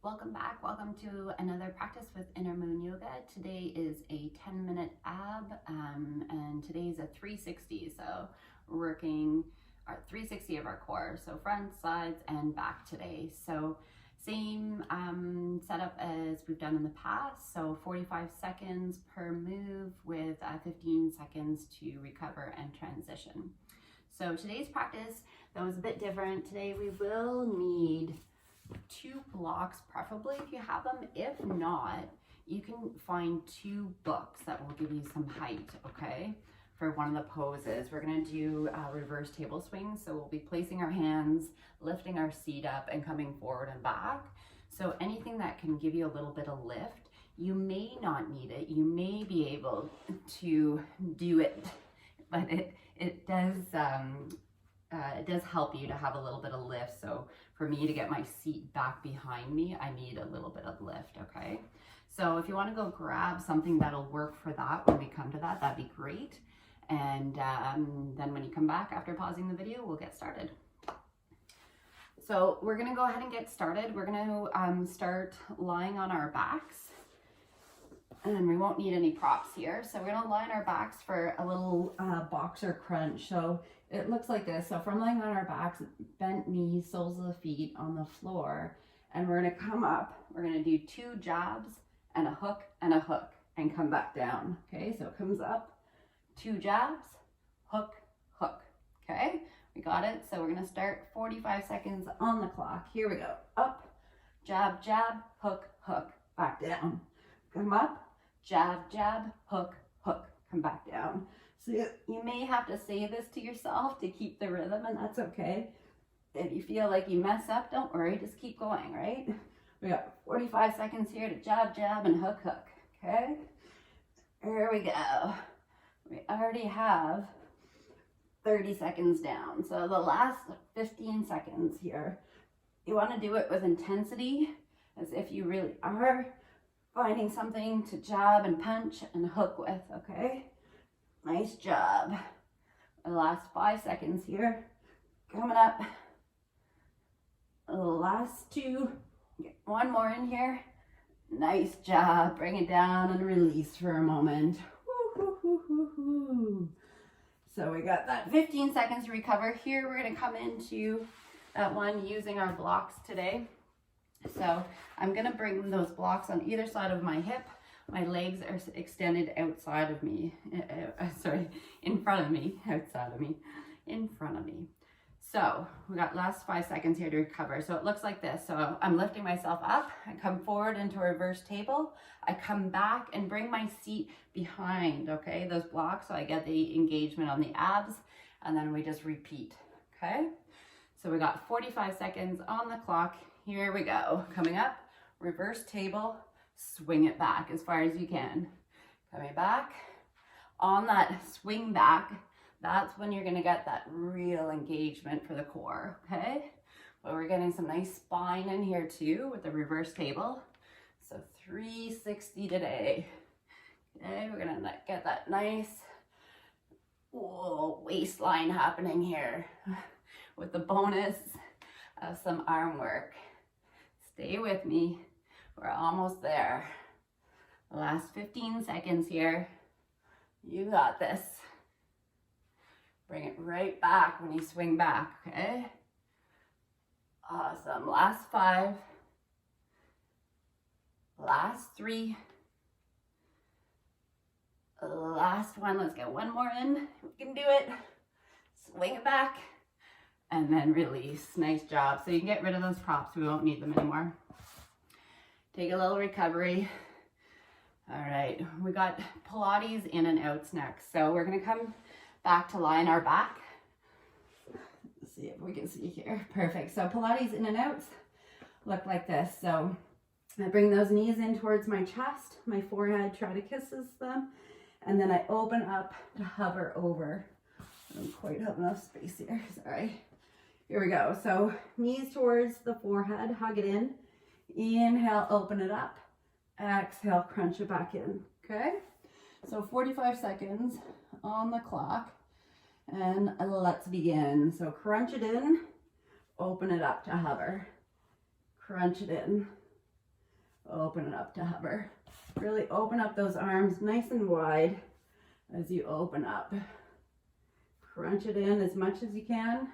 Welcome back. Welcome to another practice with Inner Moon Yoga. Today is a 10-minute ab and today's a 360. So we're working our 360 of our core. So front, sides, and back today. So same setup as we've done in the past. So 45 seconds per move with 15 seconds to recover and transition. So today's practice, that was a bit different. Today we will need 2 blocks, preferably if you have them. If not, you can find 2 books that will give you some height, okay? For one of the poses, we're gonna do reverse table swings. So we'll be placing our hands, lifting our seat up and coming forward and back. So anything that can give you a little bit of lift, you may not need it. You may be able to do it, but it does help you to have a little bit of lift. So for me to get my seat back behind me, I need a little bit of lift, okay? So if you want to go grab something that'll work for that when we come to that, that'd be great. And then when you come back after pausing the video, we'll get started. So we're gonna go ahead and get started. We're gonna start lying on our backs. And we won't need any props here. So we're gonna lie on our backs for a little boxer crunch. So it looks like this. So if we're lying on our backs, bent knees, soles of the feet on the floor, and we're gonna come up. We're gonna do 2 jabs and a hook and come back down. Okay, so it comes up, 2 jabs, hook, hook. Okay, we got it. So we're gonna start 45 seconds on the clock. Here we go. Up, jab, jab, hook, hook, back down. Come up, jab, jab, hook, hook, come back down. So you may have to say this to yourself to keep the rhythm, and that's okay. If you feel like you mess up, don't worry, just keep going, right? We got 45 seconds here to jab, jab, and hook, hook, okay? Here we go. We already have 30 seconds down. So the last 15 seconds here, you wanna do it with intensity, as if you really are finding something to jab and punch and hook with, okay? Nice job. The last 5 seconds here. Coming up. The last 2. Get 1 more in here. Nice job. Bring it down and release for a moment. Woo, woo, woo, woo, woo. So we got that 15 seconds to recover. Here we're going to come into that one using our blocks today. So I'm gonna bring those blocks on either side of my hip. My legs are extended outside of me, in front of me, outside of me, in front of me. So we got last 5 seconds here to recover. So it looks like this. So I'm lifting myself up. I come forward into a reverse table. I come back and bring my seat behind, okay, those blocks. So I get the engagement on the abs, and then we just repeat, okay? So we got 45 seconds on the clock. Here we go. Coming up, reverse table, swing it back as far as you can. Coming back. On that swing back, that's when you're gonna get that real engagement for the core, okay? But we're getting some nice spine in here too with the reverse table. So 360 today. Okay, we're gonna get that nice waistline happening here with the bonus of some arm work. Stay with me. We're almost there. The last 15 seconds here. You got this. Bring it right back when you swing back, okay? Awesome. Last 5. Last 3. Last 1. Let's get 1 more in. We can do it. Swing it back. And then release. Nice job. So you can get rid of those props. We won't need them anymore. Take a little recovery. All right, we got Pilates in and outs next. So we're gonna come back to lie on our back. Let's see if we can see here. Perfect. So Pilates in and outs look like this. So I bring those knees in towards my chest, my forehead, try to kiss them. And then I open up to hover over. I don't quite have enough space here, sorry. Here we go. So knees towards the forehead, hug it in. Inhale, open it up. Exhale, crunch it back in. Okay? So 45 seconds on the clock. And let's begin. So crunch it in, open it up to hover. Crunch it in, Open it up to hover. Really open up those arms nice and wide as you open up. Crunch it in as much as you can.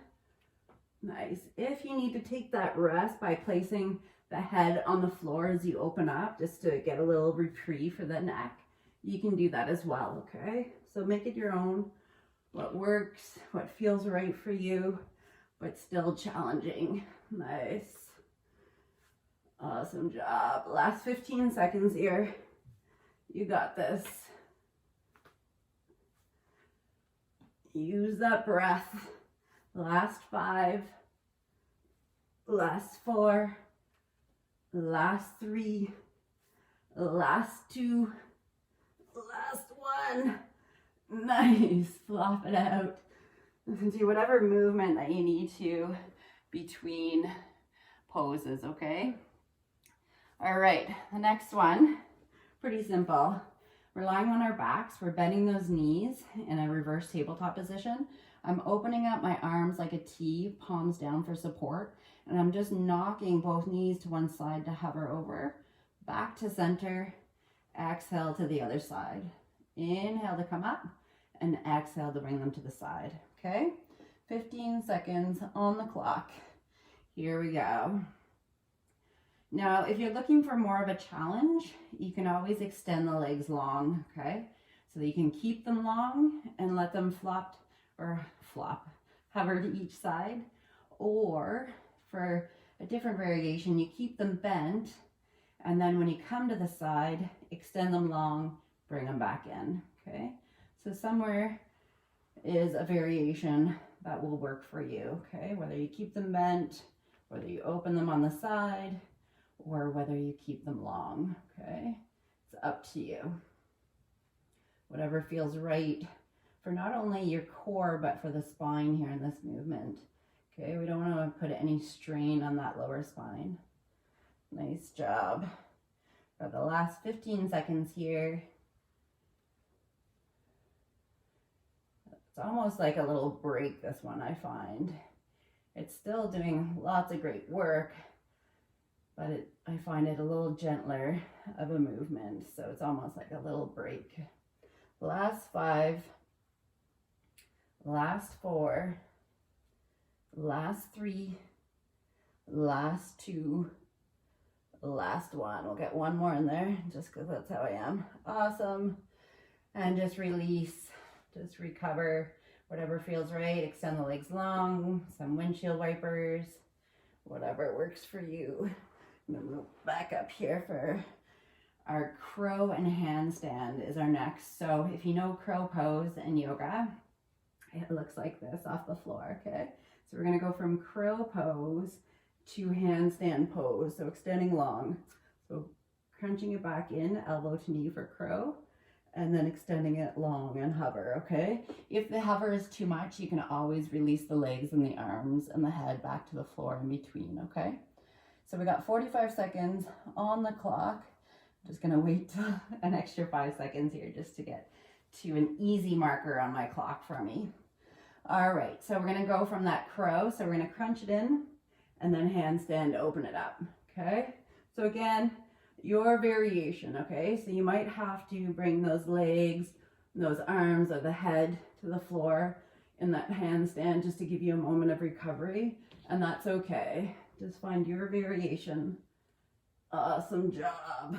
Nice. If you need to take that rest by placing the head on the floor as you open up, just to get a little reprieve for the neck, you can do that as well, okay? So make it your own, what works, what feels right for you, but still challenging. Nice. Awesome job. Last 15 seconds here. You got this. Use that breath. Last 5. Last 4. Last 3. Last 2. Last 1. Nice. Flop it out. Do whatever movement that you need to between poses, okay? All right, the next one, pretty simple. We're lying on our backs. We're bending those knees in a reverse tabletop position. I'm opening up my arms like a T, palms down for support, and I'm just knocking both knees to one side to hover over. Back to center, exhale to the other side. Inhale to come up, and exhale to bring them to the side, okay? 15 seconds on the clock. Here we go. Now, if you're looking for more of a challenge, you can always extend the legs long, okay? So that you can keep them long and let them hover to each side. Or for a different variation, you keep them bent, and then when you come to the side, extend them long, bring them back in, okay? So somewhere is a variation that will work for you, okay? Whether you keep them bent, whether you open them on the side, or whether you keep them long, okay? It's up to you. Whatever feels right for not only your core, but for the spine here in this movement, okay? We don't want to put any strain on that lower spine. Nice job. For the last 15 seconds here. It's almost like a little break, this one, I find. It's still doing lots of great work, but I find it a little gentler of a movement, so it's almost like a little break. Last 5, last 4, last 3, last 2, last 1. We'll get one more in there, just because that's how I am. Awesome. And just release, just recover, whatever feels right. Extend the legs long, some windshield wipers, whatever works for you. I'm gonna move back up here for our crow and handstand is our next. So if you know crow pose in yoga, it looks like this off the floor, okay? So we're gonna go from crow pose to handstand pose, so extending long. So crunching it back in, elbow to knee for crow, and then extending it long and hover, okay? If the hover is too much, you can always release the legs and the arms and the head back to the floor in between, okay? So we got 45 seconds on the clock. I'm just gonna wait an extra 5 seconds here just to get to an easy marker on my clock for me. All right, so we're gonna go from that crow. So we're gonna crunch it in and then handstand, open it up, okay? So again, your variation, okay? So you might have to bring those legs, those arms or the head to the floor in that handstand just to give you a moment of recovery, and that's okay. Just find your variation. Awesome job.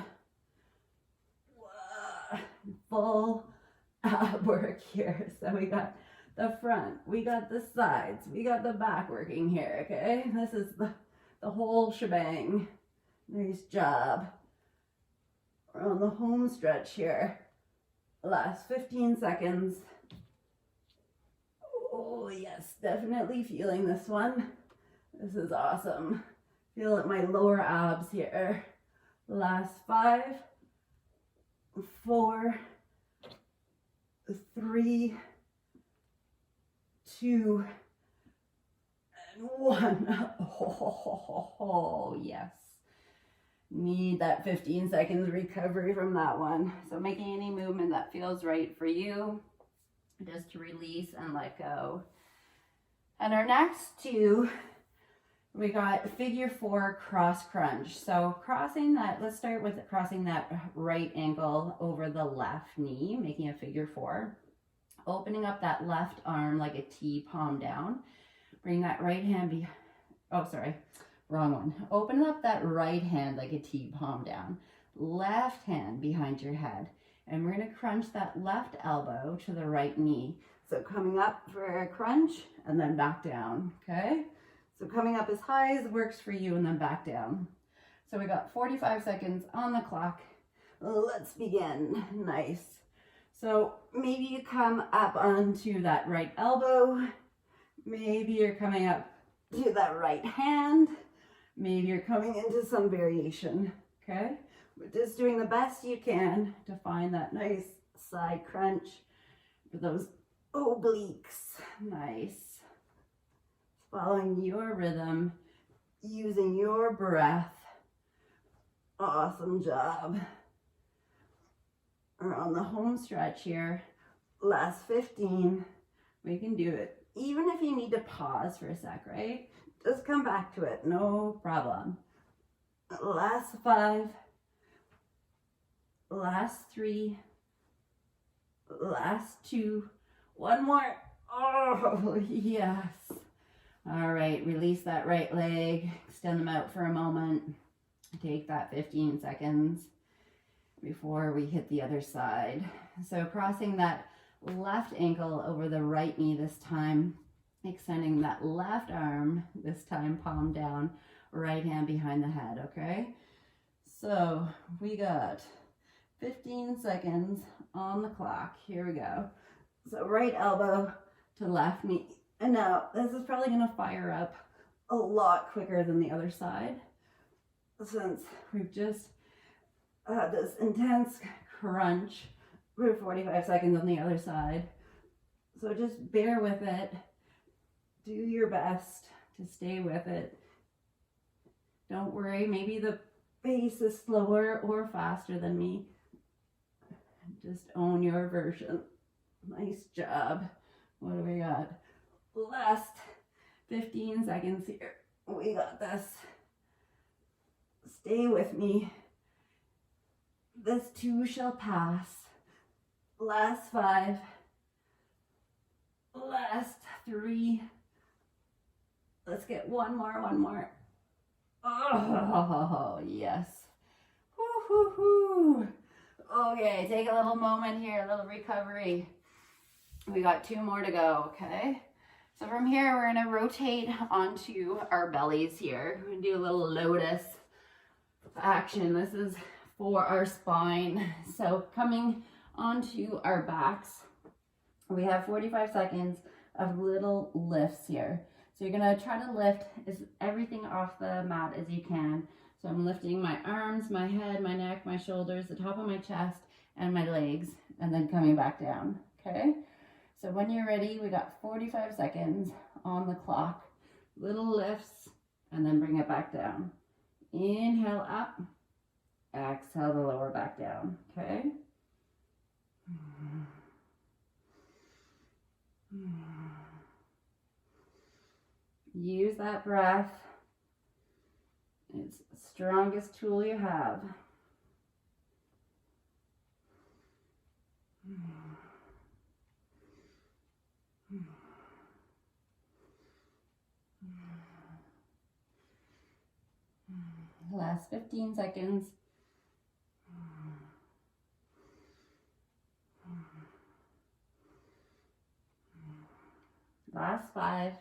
Full ab work here. So we got the front, we got the sides, we got the back working here, okay? This is the whole shebang. Nice job. We're on the home stretch here. Last 15 seconds. Oh yes, definitely feeling this one. This is awesome. Feel it, my lower abs here. Last 5, 4, 3, 2, and 1. Oh, yes. Need that 15 seconds recovery from that one. So making any movement that feels right for you, just to release and let go. And our next two, We got figure 4 cross crunch. So crossing that, let's start with crossing that right ankle over the left knee, making a figure 4. Opening up that left arm like a T, palm down. Bring that right hand wrong one. Open up that right hand like a T, palm down. Left hand behind your head. And we're gonna crunch that left elbow to the right knee. So coming up for a crunch and then back down, okay? So coming up as high as works for you and then back down. So we got 45 seconds on the clock. Let's begin. Nice. So maybe you come up onto that right elbow. Maybe you're coming up to that right hand. Maybe you're coming into some variation, okay? But just doing the best you can to find that nice side crunch for those obliques. Nice. Following your rhythm, using your breath. Awesome job. We're on the home stretch here. Last 15. We can do it. Even if you need to pause for a sec, right? Just come back to it. No problem. Last 5. Last 3. Last 2. One more. Oh, yes. All right, release that right leg. Extend them out for a moment. Take that 15 seconds before we hit the other side. So crossing that left ankle over the right knee this time. Extending that left arm, this time palm down, right hand behind the head, okay? So we got 15 seconds on the clock. Here we go. So right elbow to left knee. And now this is probably gonna fire up a lot quicker than the other side since we've just had this intense crunch for 45 seconds on the other side. So just bear with it. Do your best to stay with it. Don't worry, maybe the pace is slower or faster than me. Just own your version. Nice job. What do we got? Last 15 seconds here. We got this. Stay with me. This too shall pass. Last 5. Last 3. Let's get one more. Oh, yes. Woo-hoo-hoo. Okay, take a little moment here, a little recovery. We got 2 more to go, okay? So from here, we're gonna rotate onto our bellies here. We're gonna do a little lotus action. This is for our spine. So coming onto our backs, we have 45 seconds of little lifts here. So you're gonna try to lift everything off the mat as you can. So I'm lifting my arms, my head, my neck, my shoulders, the top of my chest, and my legs, and then coming back down, okay? So when you're ready, we got 45 seconds on the clock. Little lifts, and then bring it back down. Inhale up, exhale the lower back down, okay? Use that breath. It's the strongest tool you have. Last 15 seconds. Last 5.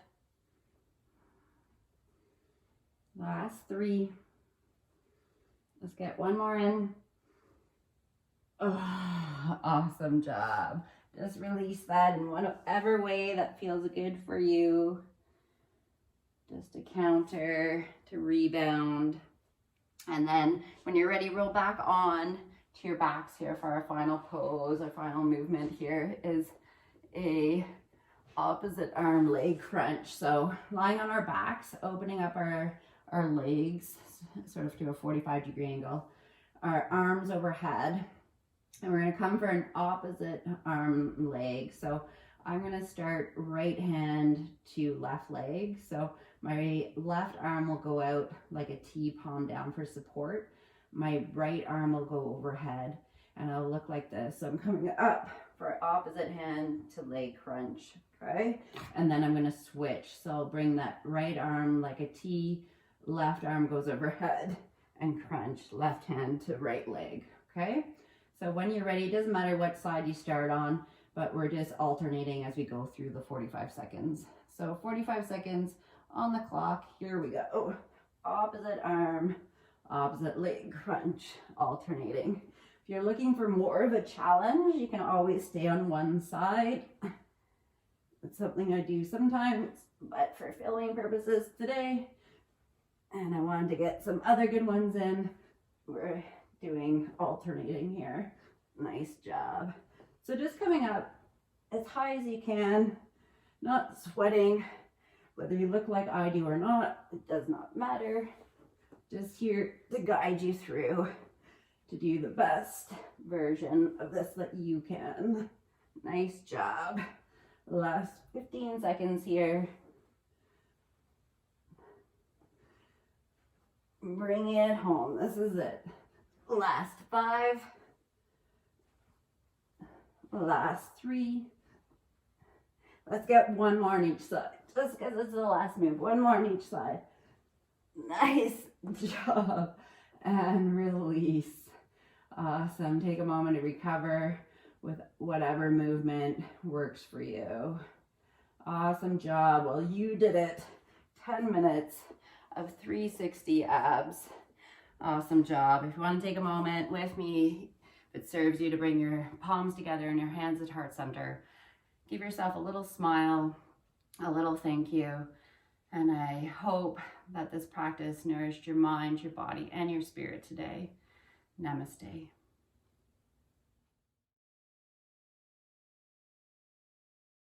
Last 3. Let's get one more in. Oh, awesome job. Just release that in whatever way that feels good for you. Just to counter, to rebound. And then when you're ready, roll back on to your backs here for our final pose. Our final movement here is a opposite arm leg crunch. So lying on our backs, opening up our legs sort of to a 45-degree angle, our arms overhead, and we're going to come for an opposite arm leg. So I'm going to start right hand to left leg. So My left arm will go out like a T, palm down for support. My right arm will go overhead and it'll look like this. So I'm coming up for opposite hand to leg crunch, okay? And then I'm gonna switch. So I'll bring that right arm like a T, left arm goes overhead and crunch, left hand to right leg, okay? So when you're ready, it doesn't matter what side you start on, but we're just alternating as we go through the 45 seconds. So 45 seconds on the clock, here we go. Opposite arm, opposite leg crunch, alternating. If you're looking for more of a challenge, you can always stay on one side. It's something I do sometimes, but for filling purposes today, and I wanted to get some other good ones in, we're doing alternating here. Nice job. So just coming up as high as you can, not sweating. Whether you look like I do or not, it does not matter. Just here to guide you through to do the best version of this that you can. Nice job. Last 15 seconds here. Bring it home. This is it. Last 5. Last 3. Let's get one more on each side. Just because it's the last move. One more on each side. Nice job. And release. Awesome. Take a moment to recover with whatever movement works for you. Awesome job. Well, you did it. 10 minutes of 360 abs. Awesome job. If you want to take a moment with me, if it serves you, to bring your palms together and your hands at heart center, give yourself a little smile, a little thank you. And I hope that this practice nourished your mind, your body, and your spirit today. Namaste.